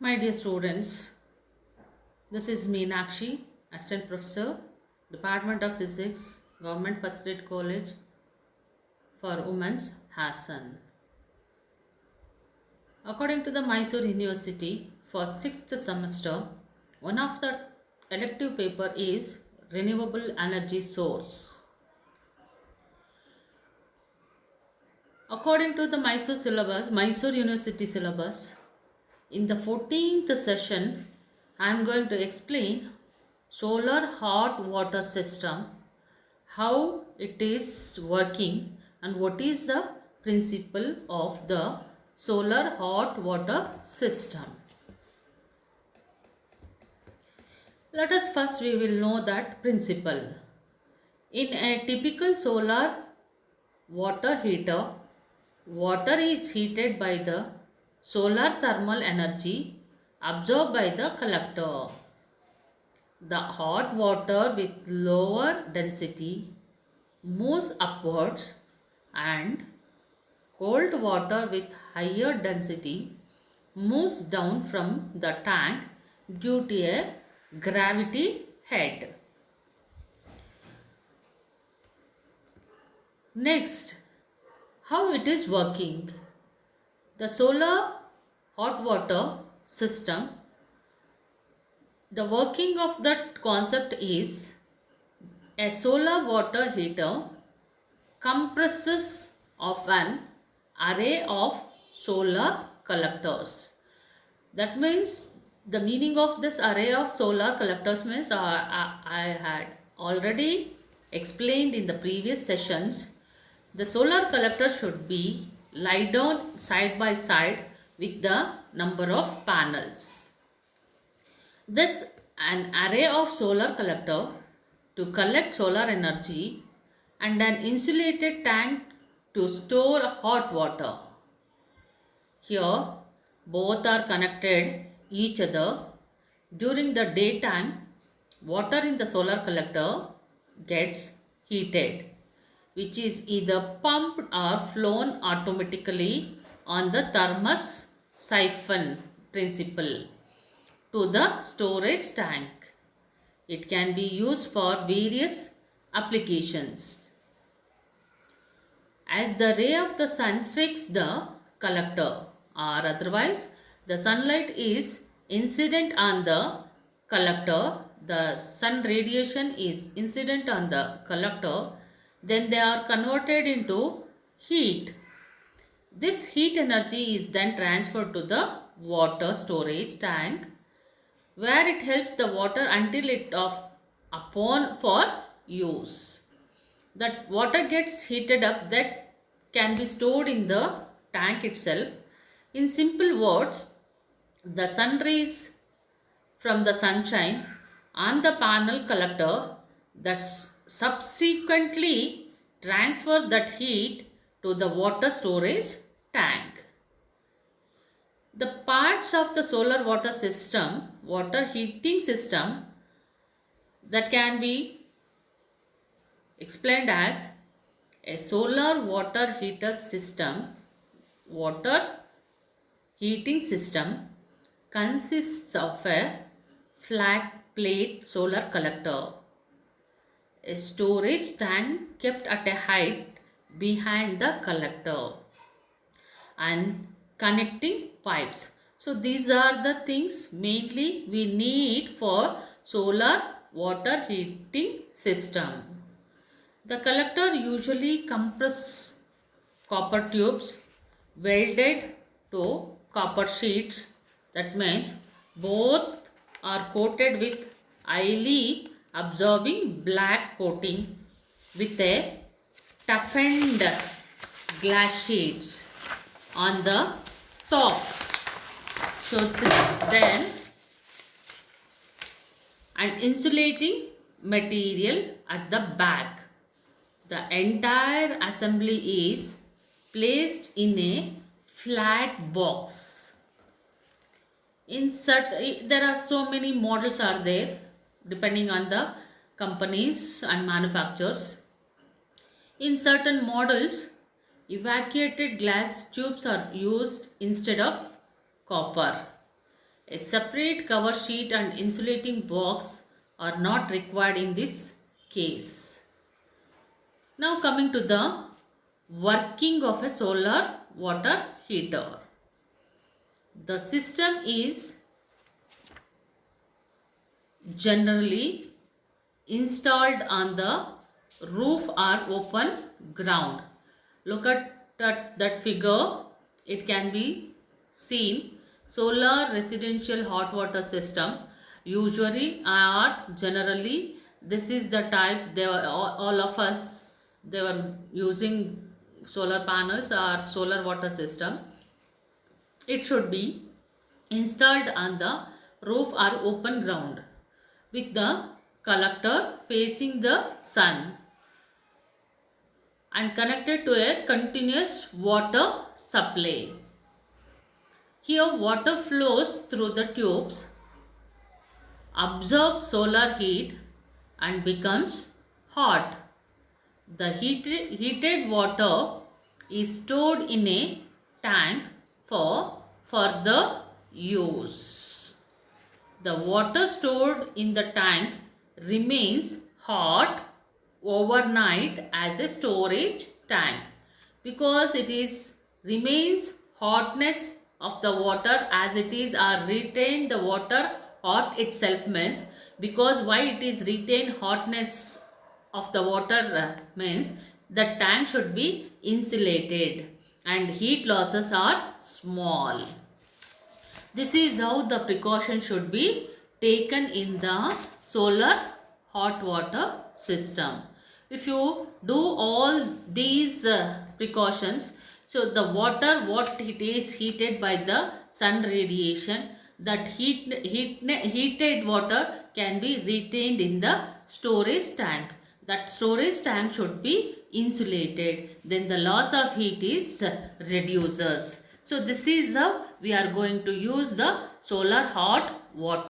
My dear students, this is Meenakshi, Assistant Professor, Department of Physics, Government First Grade College for Women's, Hassan. According to the Mysore University, for 6th semester, one of the elective paper is Renewable Energy Source. According to the Mysore University syllabus, in the 14th session, I am going to explain solar hot water system, how it is working and what is the principle of the solar hot water system. Let us first we will know that principle. In a typical solar water heater, water is heated by the solar thermal energy absorbed by the collector. The hot water with lower density moves upwards and cold water with higher density moves down from the tank due to a gravity head. Next, how it is working. The solar hot water system, the working of that concept is a solar water heater comprises of an array of solar collectors. That means the meaning of this array of solar collectors means I had already explained in the previous sessions. The solar collector should be lie down side by side with the number of panels. This an array of solar collector to collect solar energy and an insulated tank to store hot water. Here both are connected each other. During the daytime, water in the solar collector gets heated, which is either pumped or flown automatically on the thermos siphon principle to the storage tank. It can be used for various applications. As the ray of the sun strikes the collector or otherwise the sunlight is incident on the collector, the sun radiation is incident on the collector, then they are converted into heat. This heat energy is then transferred to the water storage tank where it helps the water until it of upon for use. That water gets heated up, that can be stored in the tank itself. In simple words, the sun rays from the sunshine on the panel collector that subsequently transfer that heat to the water storage tank. The parts of the solar water system, water heating system, that can be explained as a solar water heater system. Water heating system consists of a flat plate solar collector, a storage tank kept at a height behind the collector, and connecting pipes. So these are the things mainly we need for solar water heating system. The collector usually compresses copper tubes welded to copper sheets. That means both are coated with highly absorbing black coating with a toughened glass sheets on the top. So then an insulating material at the back. The entire assembly is placed in a flat box. There are so many models are there depending on the companies and manufacturers. In certain models, evacuated glass tubes are used instead of copper. A separate cover sheet and insulating box are not required in this case. Now coming to the working of a solar water heater. The system is generally installed on the roof or open ground. Look at that figure. It can be seen. Solar residential hot water system usually or generally, this is the type they were all of us, they were using solar panels or solar water system. It should be installed on the roof or open ground with the collector facing the sun and connected to a continuous water supply. Here water flows through the tubes, absorbs solar heat and becomes hot. The heated water is stored in a tank for further use. The water stored in the tank remains hot overnight as a storage tank, because it is remains hotness of the water as it is or retain the water hot itself means, because why it is retain hotness of the water means the tank should be insulated and heat losses are small. This is how the precaution should be taken in the solar hot water system. If you do all these precautions, so the water what it is heated by the sun radiation, that heated water can be retained in the storage tank. That storage tank should be insulated. Then the loss of heat is reduces. So this is how we are going to use the solar hot water.